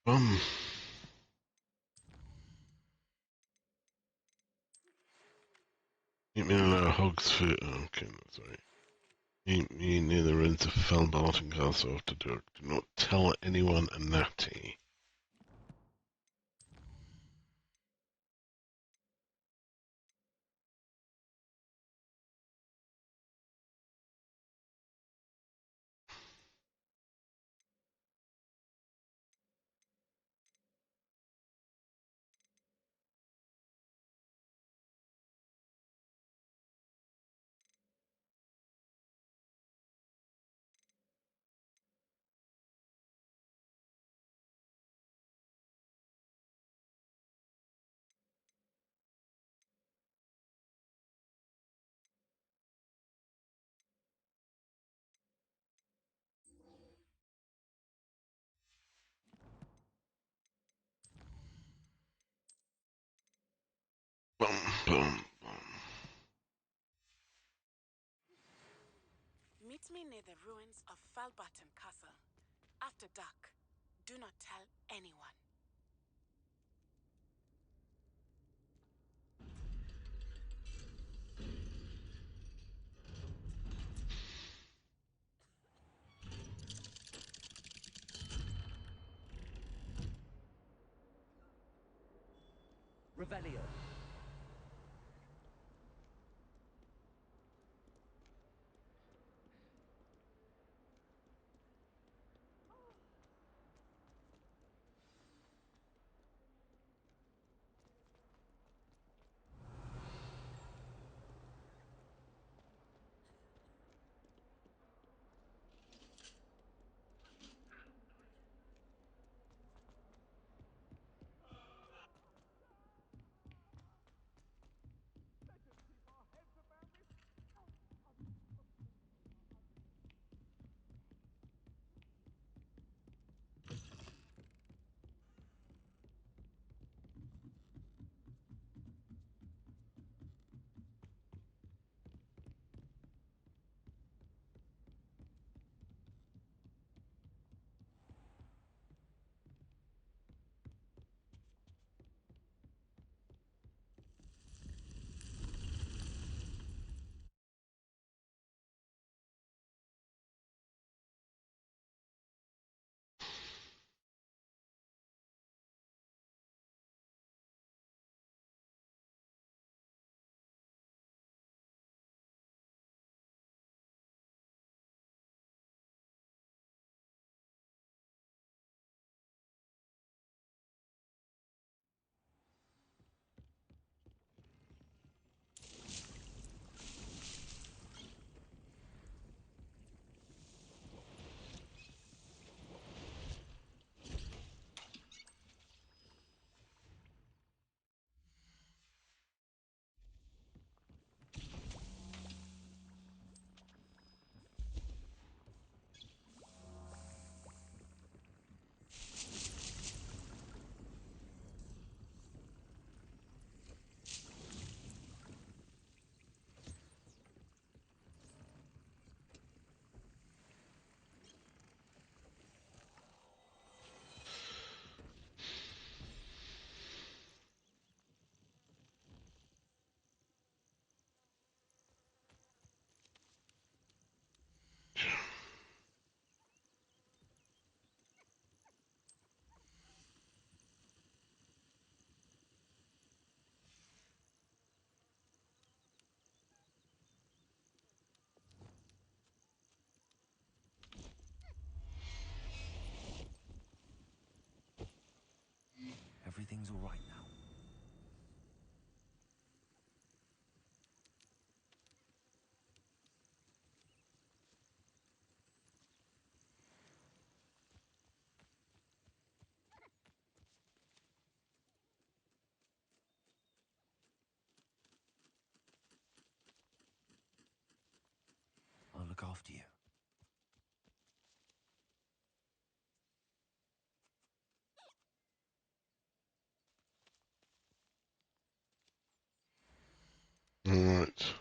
Um, Eat me a hog's foot. Okay, that's right. Eat me near the ruins of Felbarton Castle after dark. Do not tell anyone a natty. Bum, bum, bum. Meet me near the ruins of Falbarton Castle. After dark. Do not tell anyone. Revelio. Everything's all right now. I'll look after you. Alright.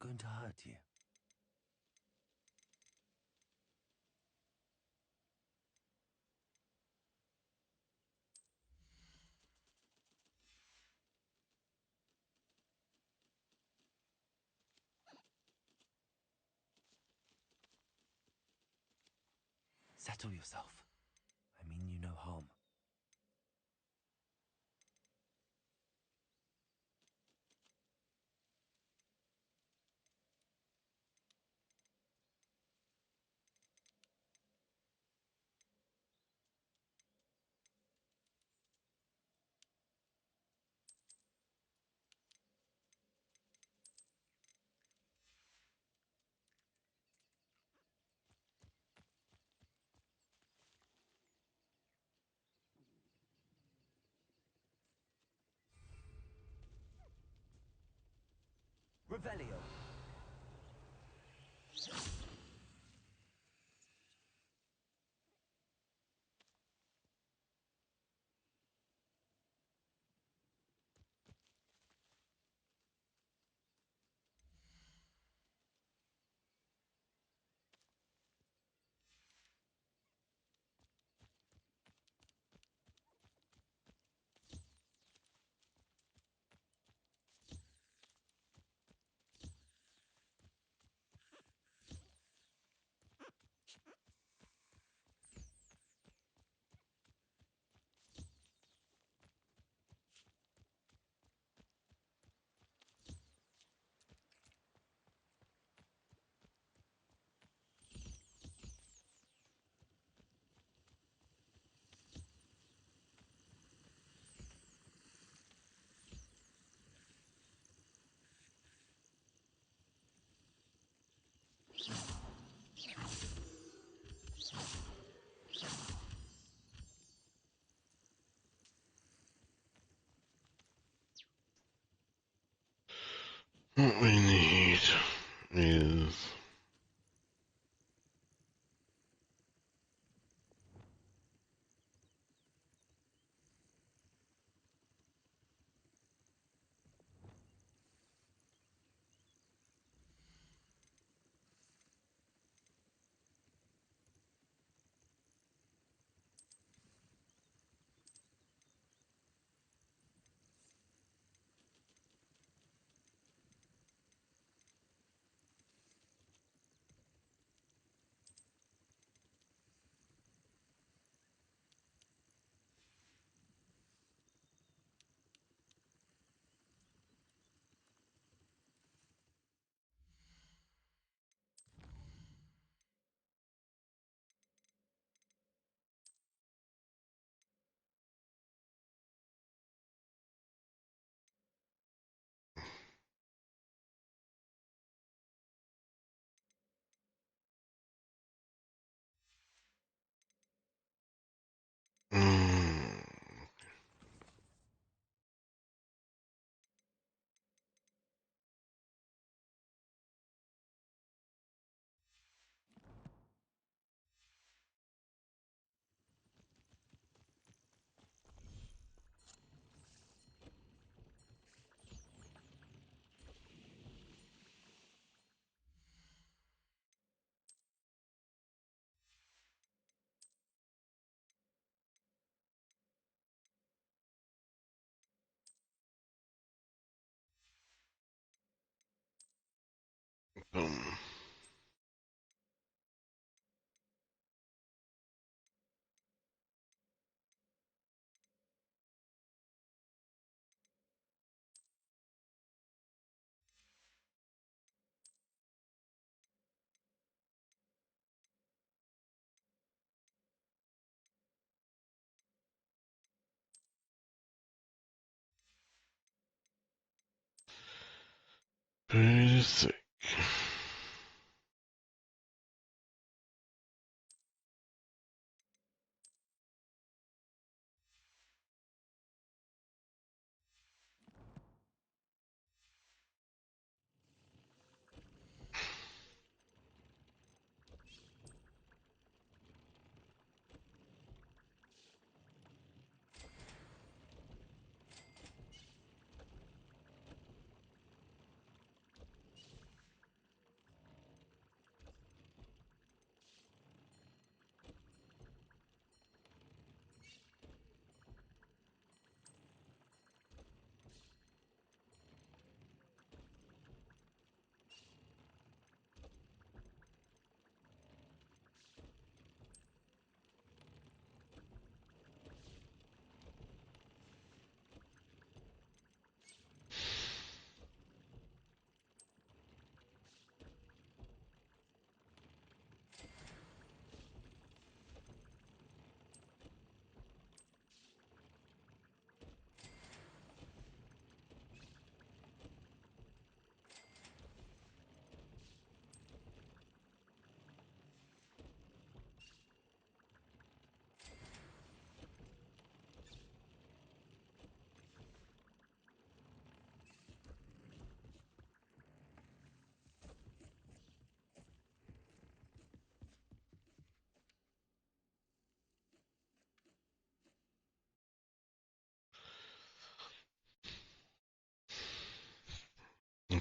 going to hurt you. Settle yourself. I mean you no harm. Revelio. What we need is... Mm, boom. Pretty sick.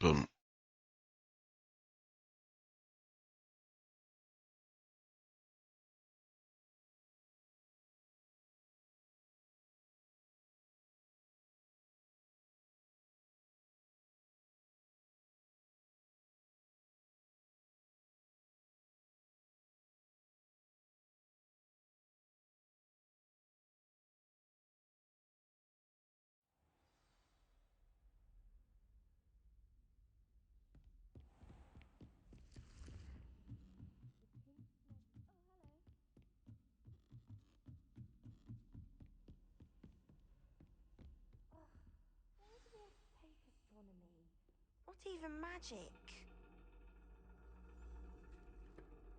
bum. Astronomy. Not even magic.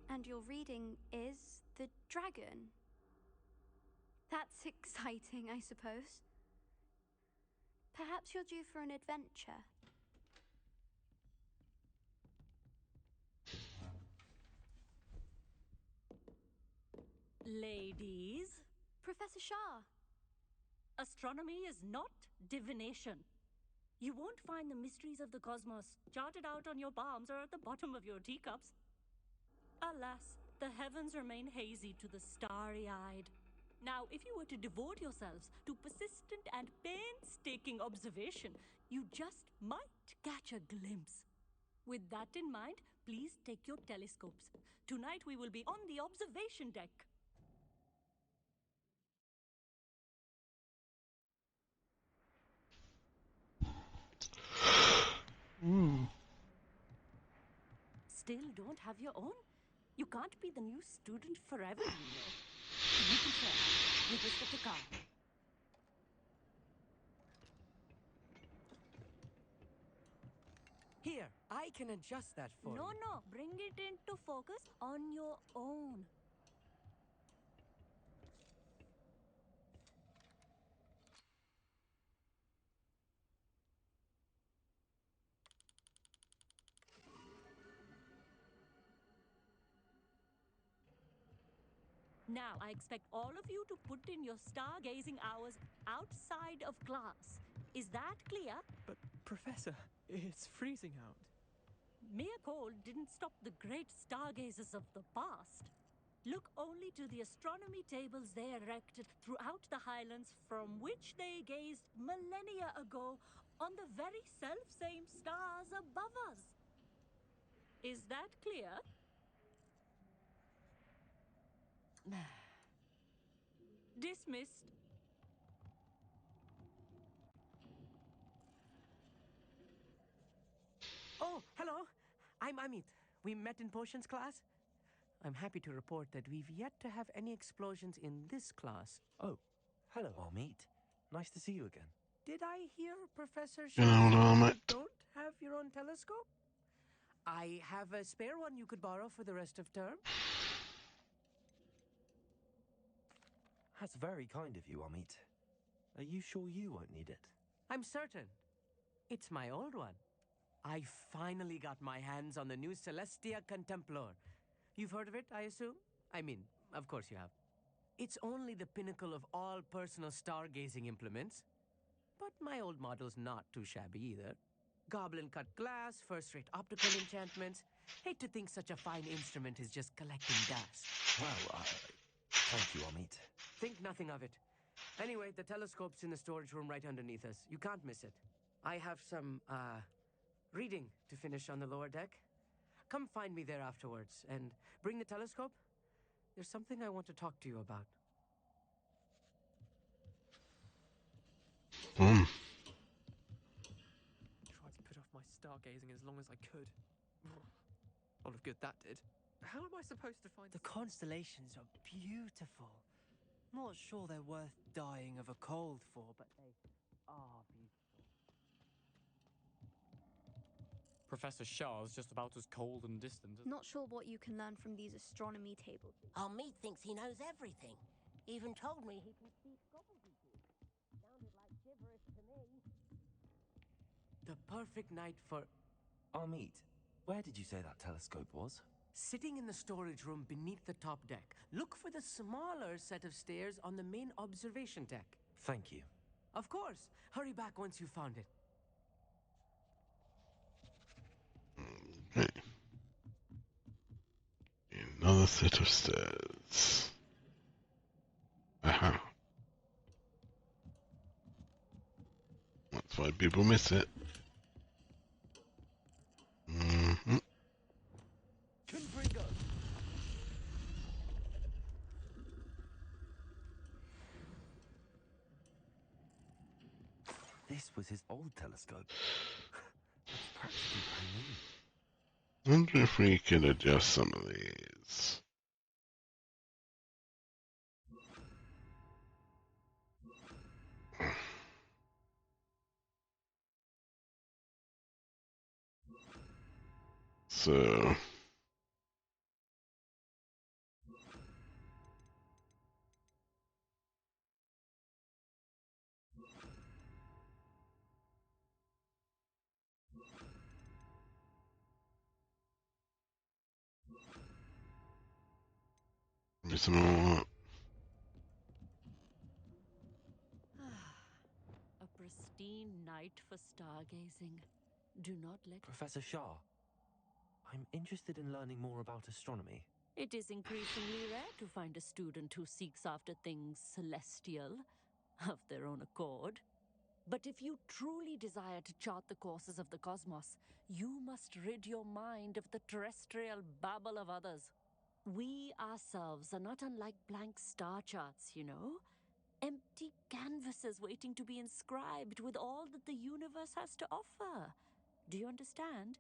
And your reading is the dragon. That's exciting, I suppose. Perhaps you're due for an adventure. Ladies, Professor Shah. astronomy is not divination. You won't find the mysteries of the cosmos charted out on your palms or at the bottom of your teacups. Alas, the heavens remain hazy to the starry-eyed. Now, if you were to devote yourselves to persistent and painstaking observation, you just might catch a glimpse. With that in mind, please take your telescopes. Tonight we will be on the observation deck. Still don't have your own? You can't be the new student forever, you know. You can share with Mr. Picard. Here, I can adjust that for you. No, bring it into focus on your own. Now, I expect all of you to put in your stargazing hours outside of class. Is that clear? But, Professor, it's freezing out. Mere cold didn't stop the great stargazers of the past. Look only to the astronomy tables they erected throughout the highlands from which they gazed millennia ago on the very self-same stars above us. Is that clear? Dismissed. Oh, hello. I'm Amit. We met in potions class. I'm happy to report that we've yet to have any explosions in this class. Oh, hello, Amit. Nice to see you again. Did I hear Professor You Shaw know, say you Amit. don't have your own telescope? I have a spare one you could borrow for the rest of term. That's very kind of you, Amit. Are you sure you won't need it? I'm certain. It's my old one. I finally got my hands on the new Celestia Contemplar. You've heard of it, I assume? I mean, of course you have. It's only the pinnacle of all personal stargazing implements. But my old model's not too shabby either. Goblin-cut glass, first-rate optical enchantments. Hate to think such a fine instrument is just collecting dust. Well, thank you, Amit. Think nothing of it. Anyway, the telescope's in the storage room right underneath us. You can't miss it. I have some, reading to finish on the lower deck. Come find me there afterwards, and bring the telescope. There's something I want to talk to you about. Hmm. Tried to put off my stargazing as long as I could. A lot of good that did. How am I supposed to find... The constellations are beautiful. Not sure they're worth dying of a cold for, but they are beautiful. Professor Shah's just about as cold and distant as... Not sure what you can learn from these astronomy tables. Amit thinks he knows everything. Even told me he can speak gobbledygook. Sounded like gibberish to me. The perfect night for... Amit, where did you say that telescope was? Sitting in the storage room beneath the top deck. Look for the smaller set of stairs on the main observation deck. Thank you. Of course. Hurry back once you've found it. another set of stairs. Aha. That's why people miss it. Mm-hmm. This was his old telescope. It's practically brand new. Wonder if we can adjust some of these. So maybe some more. A pristine night for stargazing. Do not let... Professor Shah, I'm interested in learning more about astronomy. It is increasingly rare to find a student who seeks after things celestial, of their own accord. But if you truly desire to chart the courses of the cosmos, you must rid your mind of the terrestrial babble of others. We ourselves are not unlike blank star charts, you know? Empty canvases waiting to be inscribed with all that the universe has to offer. Do you understand?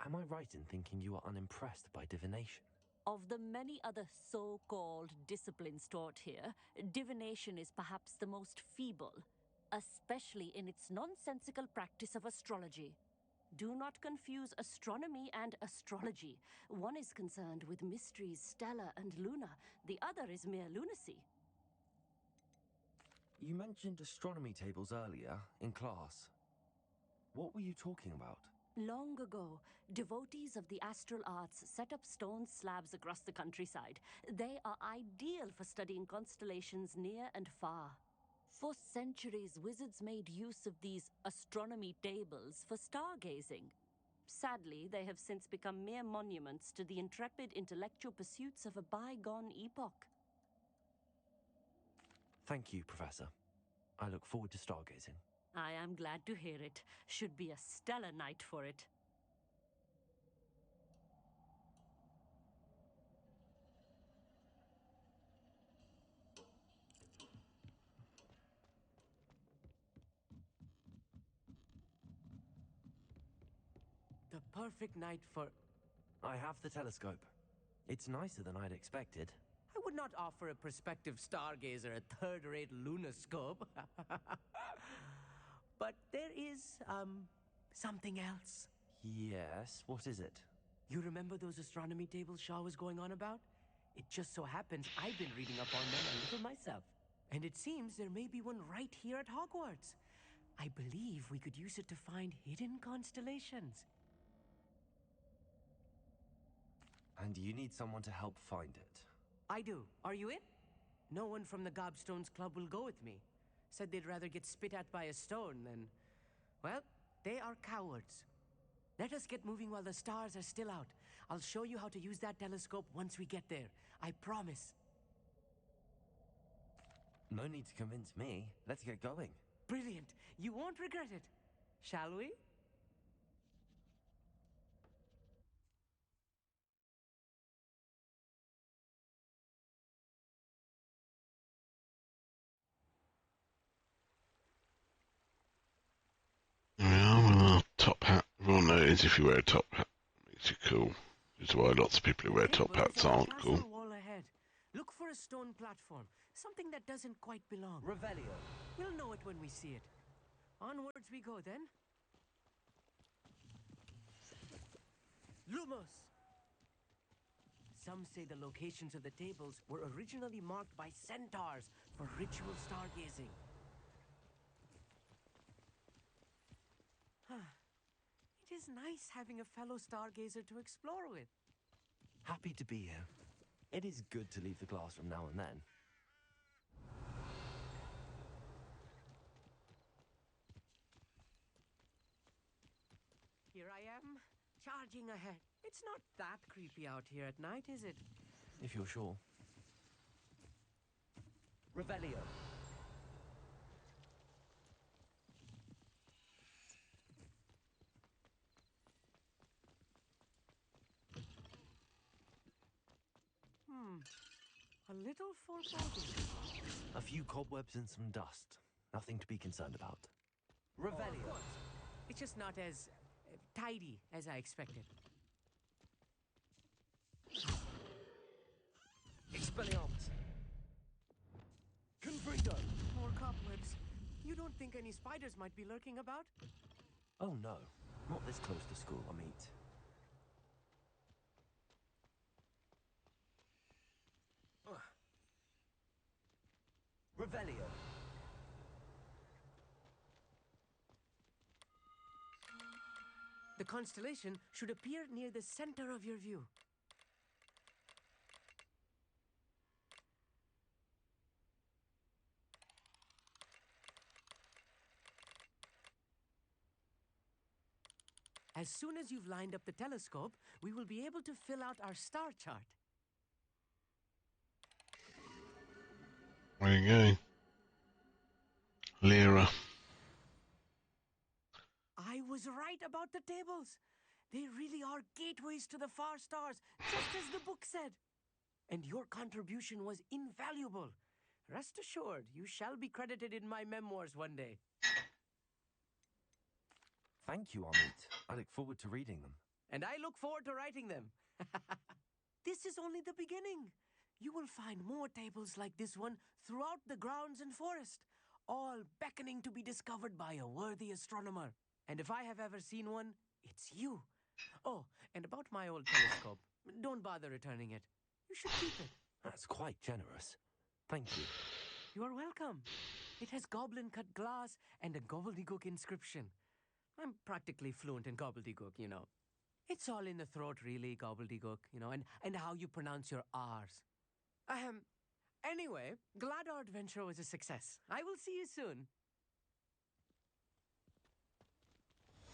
Am I right in thinking you are unimpressed by divination? Of the many other so-called disciplines taught here, divination is perhaps the most feeble, especially in its nonsensical practice of astrology. Do not confuse astronomy and astrology. One is concerned with mysteries stellar and lunar, the other is mere lunacy. You mentioned astronomy tables earlier in class. What were you talking about? Long ago, devotees of the astral arts set up stone slabs across the countryside. They are ideal for studying constellations near and far. For centuries, wizards made use of these astronomy tables for stargazing. Sadly, they have since become mere monuments to the intrepid intellectual pursuits of a bygone epoch. Thank you, Professor. I look forward to stargazing. I am glad to hear it. Should be a stellar night for it. The perfect night for... I have the telescope. It's nicer than I'd expected. I would not offer a prospective stargazer a third-rate lunoscope. But there is, something else. Yes, what is it? You remember those astronomy tables Shaw was going on about? It just so happens I've been reading up on them a little myself. And it seems there may be one right here at Hogwarts. I believe we could use it to find hidden constellations. And you need someone to help find it. I do. Are you in? No one from the Gobstones Club will go with me. Said they'd rather get spit at by a stone than... Well, they are cowards. Let us get moving while the stars are still out. I'll show you how to use that telescope once we get there. I promise. No need to convince me. Let's get going. Brilliant. You won't regret it. Shall we? Yeah, well, a top hat. Everyone knows if you wear a top hat, it makes you cool. Which is why lots of people who wear top Tables hats on the aren't castle cool. wall ahead. Look for a stone platform. Something that doesn't quite belong. Revelio. We'll know it when we see it. Onwards we go then. Lumos! Some say the locations of the tables were originally marked by centaurs for ritual stargazing. It is nice having a fellow stargazer to explore with. Happy to be here. It is good to leave the classroom now and then. Here I am, charging ahead. It's not that creepy out here at night, is it? If you're sure. Revelio. A little foreboding. A few cobwebs and some dust. Nothing to be concerned about. Revelio. It's just not as tidy as I expected. Expelliarmus. Confringo. More cobwebs. You don't think any spiders might be lurking about? Oh no, not this close to school, Amit. Revelio. The constellation should appear near the center of your view. As soon as you've lined up the telescope, we will be able to fill out our star chart. There you go. Lyra. I was right about the tables. They really are gateways to the far stars, just as the book said. And your contribution was invaluable. Rest assured, you shall be credited in my memoirs one day. Thank you, Amit. I look forward to reading them. And I look forward to writing them. This is only the beginning. You will find more tables like this one throughout the grounds and forest, all beckoning to be discovered by a worthy astronomer. And if I have ever seen one, it's you. Oh, and about my old telescope, don't bother returning it. You should keep it. That's quite generous. Thank you. You are welcome. It has goblin-cut glass and a gobbledygook inscription. I'm practically fluent in gobbledygook, you know. It's all in the throat, really, gobbledygook, you know, and how you pronounce your R's. Anyway, glad our adventure was a success. I will see you soon.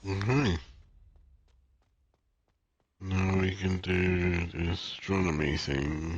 Okay. Now we can do the astronomy thing.